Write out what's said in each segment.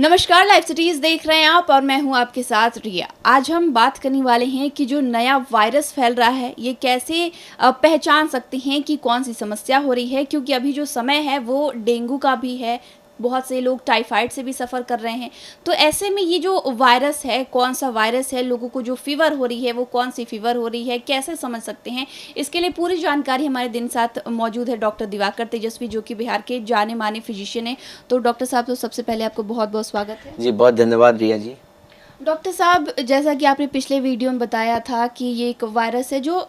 नमस्कार, live cities देख रहे हैं आप और मैं हूं आपके साथ रिया। आज हम बात करने वाले हैं कि जो नया वायरस फैल रहा है ये कैसे पहचान सकते हैं कि कौन सी समस्या हो रही है, क्योंकि अभी जो समय है वो डेंगू का भी है। बहुत से लोग टाइफाइड से भी सफ़र कर रहे हैं। तो ऐसे में ये जो वायरस है, कौन सा वायरस है, लोगों को जो फीवर हो रही है वो कौन सी फीवर हो रही है, कैसे समझ सकते हैं, इसके लिए पूरी जानकारी हमारे दिन साथ मौजूद है डॉक्टर दिवाकर तेजस्वी, जो कि बिहार के जाने माने फिजिशियन हैं। तो डॉक्टर साहब, तो सबसे पहले आपको बहुत बहुत स्वागत है। जी, बहुत धन्यवाद रिया जी। डॉक्टर साहब, जैसा कि आपने पिछले वीडियो में बताया था कि ये एक वायरस है जो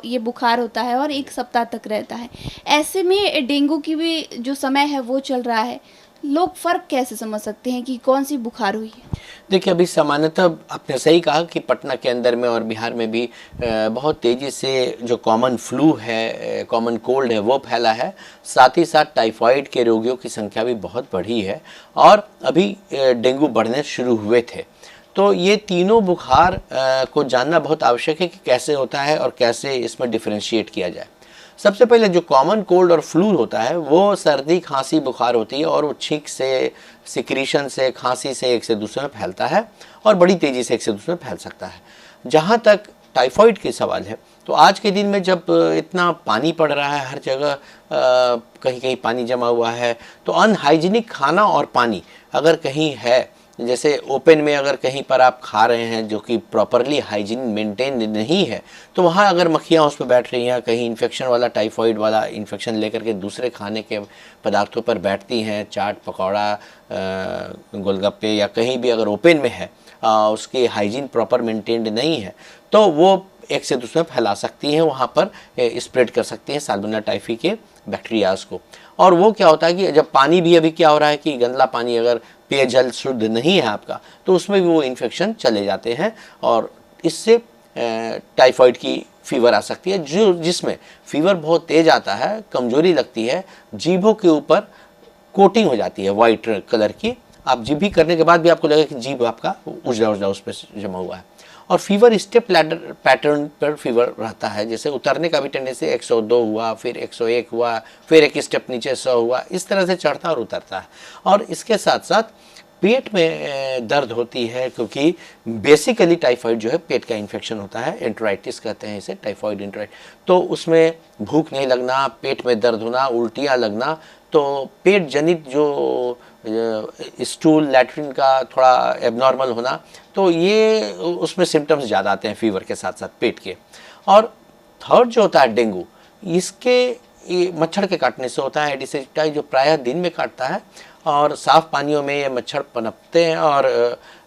ये बुखार होता है और 1 सप्ताह तक रहता है। ऐसे में डेंगू की भी जो समय है वो चल रहा है। लोग फ़र्क कैसे समझ सकते हैं कि कौन सी बुखार हुई है? देखिए, अभी सामान्यतः आपने सही कहा कि पटना के अंदर में और बिहार में भी बहुत तेज़ी से जो कॉमन फ्लू है, कॉमन कोल्ड है, वो फैला है। साथ ही साथ टाइफाइड के रोगियों की संख्या भी बहुत बढ़ी है और अभी डेंगू बढ़ने शुरू हुए थे। तो ये तीनों बुखार को जानना बहुत आवश्यक है कि कैसे होता है और कैसे इसमें डिफरेंशिएट किया जाए। सबसे पहले जो कॉमन कोल्ड और फ्लू होता है वो सर्दी, खांसी, बुखार होती है और वो छींक से, सिक्रीशन से, खांसी से एक से दूसरे में फैलता है और बड़ी तेज़ी से एक से दूसरे में फैल सकता है। जहाँ तक टाइफाइड की सवाल है, तो आज के दिन में जब इतना पानी पड़ रहा है हर जगह, कहीं कहीं पानी जमा हुआ है, तो अनहाइजीनिक खाना और पानी अगर कहीं है, जैसे ओपन में अगर कहीं पर आप खा रहे हैं जो कि प्रॉपरली हाइजीन मेंटेन नहीं है, तो वहाँ अगर मक्खियाँ उस पर बैठ रही हैं, कहीं इन्फेक्शन वाला, टाइफाइड वाला इन्फेक्शन लेकर के दूसरे खाने के पदार्थों पर बैठती हैं, चाट, पकौड़ा, गोलगप्पे या कहीं भी अगर ओपन में है, उसकी हाइजीन प्रॉपर मेंटेन्ड नहीं है, तो वो एक से दूसरे में फैला सकती हैं, वहाँ पर स्प्रेड कर सकती हैं साल्मोनेला टाइफी के बैक्टीरियाज को। और वो क्या होता है कि जब पानी भी, अभी क्या हो रहा है कि गंदा पानी अगर पेयजल शुद्ध नहीं है आपका, तो उसमें भी वो इन्फेक्शन चले जाते हैं और इससे टाइफाइड की फीवर आ सकती है, जिसमें फीवर बहुत तेज आता है, कमजोरी लगती है, जीभों के ऊपर कोटिंग हो जाती है वाइट कलर की। आप जीभ भी करने के बाद भी आपको लगेगा कि जीभ आपका उजला उजला उस पर जमा हुआ है। और फीवर स्टेप लैडर पैटर्न पर फीवर रहता है, जैसे उतरने का भी टेंडेंसी 102 हुआ, फिर 101 हुआ, फिर एक स्टेप नीचे 100 हुआ, इस तरह से चढ़ता और उतरता है। और इसके साथ साथ पेट में दर्द होती है, क्योंकि बेसिकली टाइफाइड जो है पेट का इन्फेक्शन होता है, एंटराइटिस कहते हैं इसे, टाइफाइड एंटराइटिस। तो उसमें भूख नहीं लगना, पेट में दर्द होना, उल्टियाँ लगना, तो पेट जनित जो स्टूल, लैट्रिन का थोड़ा एबनॉर्मल होना, तो ये उसमें सिम्टम्स ज़्यादा आते हैं फीवर के साथ साथ पेट के। और थर्ड जो होता है डेंगू, ये मच्छर के काटने से होता है, एडिस एजिप्टाई, जो प्रायः दिन में काटता है और साफ़ पानियों में ये मच्छर पनपते हैं और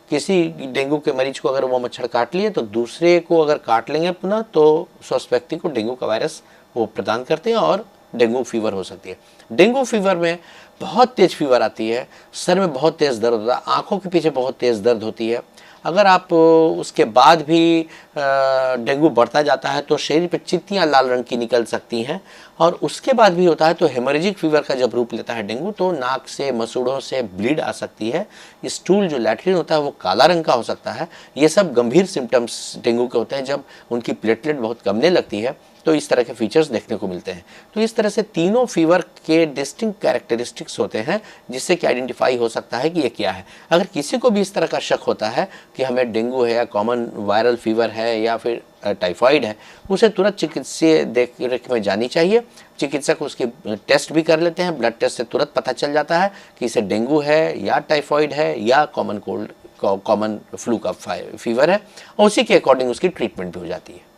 किसी डेंगू के मरीज को अगर वो मच्छर काट लिए तो दूसरे को अगर काट लेंगे पुनः, तो स्वस्थ व्यक्ति को डेंगू का वायरस वो प्रदान करते हैं और डेंगू फीवर हो सकती है। डेंगू फीवर में बहुत तेज़ फीवर आती है, सर में बहुत तेज़ दर्द होता है, आँखों के पीछे बहुत तेज़ दर्द होती है। अगर आप उसके बाद भी डेंगू बढ़ता जाता है तो शरीर पे चित्तियाँ लाल रंग की निकल सकती हैं, और उसके बाद भी होता है तो हेमोरेजिक फीवर का जब रूप लेता है डेंगू, तो नाक से, मसूड़ों से ब्लीड आ सकती है, स्टूल जो लैट्रिन होता है वो काला रंग का हो सकता है। ये सब गंभीर सिम्टम्स डेंगू के होते हैं जब उनकी प्लेटलेट बहुत कमने लगती है, तो इस तरह के फीचर्स देखने को मिलते हैं। तो इस तरह से तीनों फीवर के डिस्टिंक्ट कैरेक्टरिस्टिक्स होते हैं जिससे कि आइडेंटिफाई हो सकता है कि ये क्या है। अगर किसी को भी इस तरह का शक होता है कि हमें डेंगू है या कॉमन वायरल फीवर है या फिर टाइफाइड है, उसे तुरंत चिकित्सीय देख रेख में जानी चाहिए। चिकित्सक उसकी टेस्ट भी कर लेते हैं, ब्लड टेस्ट से तुरंत पता चल जाता है कि इसे डेंगू है या टाइफाइड है या कॉमन कोल्ड, कॉमन फ्लू का फीवर है, और उसी के अकॉर्डिंग उसकी ट्रीटमेंट भी हो जाती है।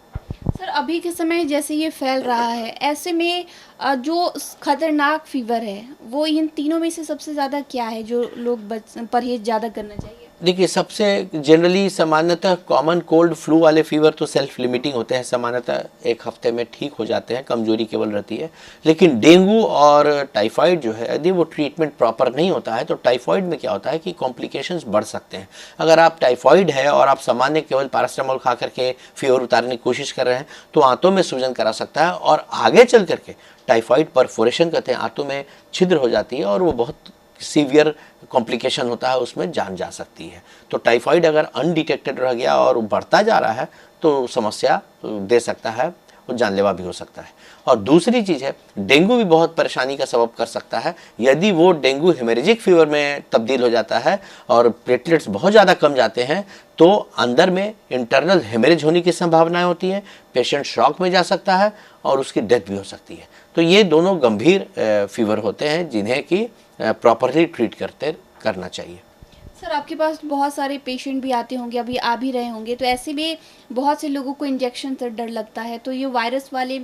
सर, अभी के समय जैसे ये फैल रहा है, ऐसे में जो खतरनाक फीवर है वो इन तीनों में से सबसे ज़्यादा क्या है जो लोग परहेज ज़्यादा करना चाहिए? देखिए, सबसे जनरली सामान्यतः कॉमन कोल्ड फ्लू वाले फीवर तो सेल्फ लिमिटिंग होते हैं, सामान्यतः 1 हफ्ते में ठीक हो जाते हैं, कमजोरी केवल रहती है। लेकिन डेंगू और टाइफाइड जो है, यदि वो ट्रीटमेंट प्रॉपर नहीं होता है तो टाइफाइड में क्या होता है कि कॉम्प्लिकेशंस बढ़ सकते हैं। अगर आप टाइफाइड है और आप सामान्य केवल पैरास्टामोल खा करके फीवर उतारने की कोशिश कर रहे हैं, तो आंतों में सूजन करा सकता है और आगे चल करके टाइफाइड परफोरेशन कहते हैं, आंतों में छिद्र हो जाती है और वो बहुत सीवियर कॉम्प्लिकेशन होता है, उसमें जान जा सकती है। तो टाइफाइड अगर अनडिटेक्टेड रह गया और बढ़ता जा रहा है तो समस्या दे सकता है वो जानलेवा भी हो सकता है। और दूसरी चीज़ है, डेंगू भी बहुत परेशानी का सबब कर सकता है। यदि वो डेंगू हेमरेजिक फीवर में तब्दील हो जाता है और प्लेटलेट्स बहुत ज़्यादा कम जाते हैं तो अंदर में इंटरनल हेमरेज होने की संभावनाएं होती हैं, पेशेंट शॉक में जा सकता है और उसकी डेथ भी हो सकती है। तो ये दोनों गंभीर फीवर होते हैं जिन्हें कि प्रॉपरली ट्रीट करना चाहिए। सर, आपके पास बहुत सारे पेशेंट भी आते होंगे, अभी आ भी रहे होंगे, तो ऐसे में बहुत से लोगों को इंजेक्शन से डर लगता है। तो ये वायरस वाले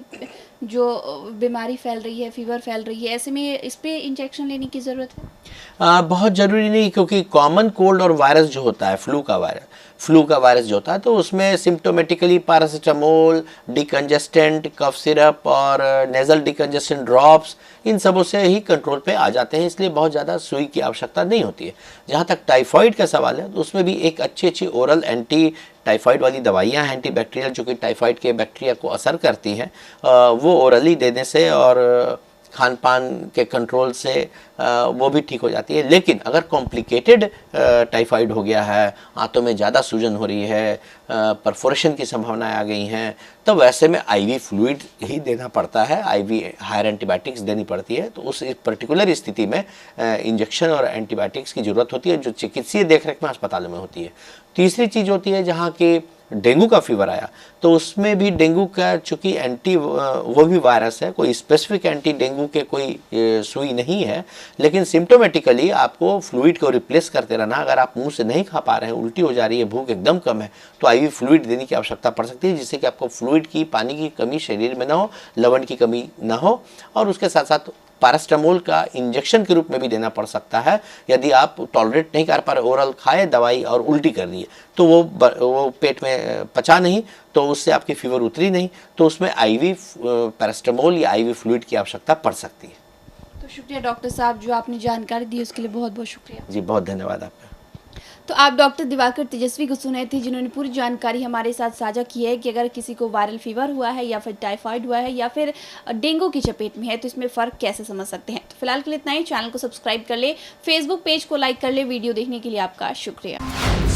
जो बीमारी फैल रही है, फीवर फैल रही है, ऐसे में इस पे इंजेक्शन लेने की ज़रूरत है? बहुत ज़रूरी नहीं, क्योंकि कॉमन कोल्ड और वायरस जो होता है, फ्लू का वायरस जो होता है, तो उसमें symptomatically paracetamol, decongestant, cough syrup और नेज़ल डिकंजेस्टेंट ड्रॉप्स, इन सबों से ही कंट्रोल पे आ जाते हैं, इसलिए बहुत ज़्यादा सुई की आवश्यकता नहीं होती है। जहाँ तक टाइफाइड का सवाल है तो उसमें भी एक अच्छी ओरल एंटी टाइफाइड वाली दवाइयाँ हैं, एंटीबैक्टीरियल, जो कि टाइफाइड के बैक्टीरिया को असर करती हैं, वो ओरली देने से और खान पान के कंट्रोल से वो भी ठीक हो जाती है। लेकिन अगर कॉम्प्लिकेटेड टाइफाइड हो गया है, आंतों में ज़्यादा सूजन हो रही है, परफोरेशन की संभावनाएं आ गई हैं, तब वैसे में आईवी फ्लूइड ही देना पड़ता है, आईवी हायर एंटीबायोटिक्स देनी पड़ती है। तो उस पर्टिकुलर स्थिति में इंजेक्शन और एंटीबायोटिक्स की ज़रूरत होती है, जो चिकित्सीय देखरेख में अस्पतालों में होती है। तीसरी चीज़ होती है, जहाँ की डेंगू का फीवर आया तो उसमें भी डेंगू का चूँकि वो भी वायरस है, कोई स्पेसिफिक एंटी डेंगू के कोई सुई नहीं है, लेकिन सिम्टोमेटिकली आपको फ्लूइड को रिप्लेस करते रहना। अगर आप मुंह से नहीं खा पा रहे हैं, उल्टी हो जा रही है, भूख एकदम कम है, तो आईवी फ्लूइड देने की आवश्यकता पड़ सकती है, जिससे कि आपको फ्लूइड की, पानी की कमी शरीर में ना हो, लवण की कमी ना हो। और उसके साथ साथ पैरास्टामोल का इंजेक्शन के रूप में भी देना पड़ सकता है। यदि आप टॉलरेट नहीं कर पा रहे, ओरल खाए दवाई और उल्टी कर रही है, तो वो पेट में पचा नहीं, तो उससे आपकी फीवर उतरी नहीं, तो उसमें आईवी पैरास्टामोल या आईवी फ्लूइड की आवश्यकता पड़ सकती है। तो शुक्रिया डॉक्टर साहब, जो आपने जानकारी दी उसके लिए बहुत बहुत शुक्रिया। जी, बहुत धन्यवाद आपका। तो आप डॉक्टर दिवाकर तेजस्वी को सुने थे, जिन्होंने पूरी जानकारी हमारे साथ साझा की है कि अगर किसी को वायरल फीवर हुआ है या फिर टाइफाइड हुआ है या फिर डेंगू की चपेट में है तो इसमें फ़र्क कैसे समझ सकते हैं। तो फिलहाल के लिए इतना ही। चैनल को सब्सक्राइब कर ले, फेसबुक पेज को लाइक कर ले। वीडियो देखने के लिए आपका शुक्रिया।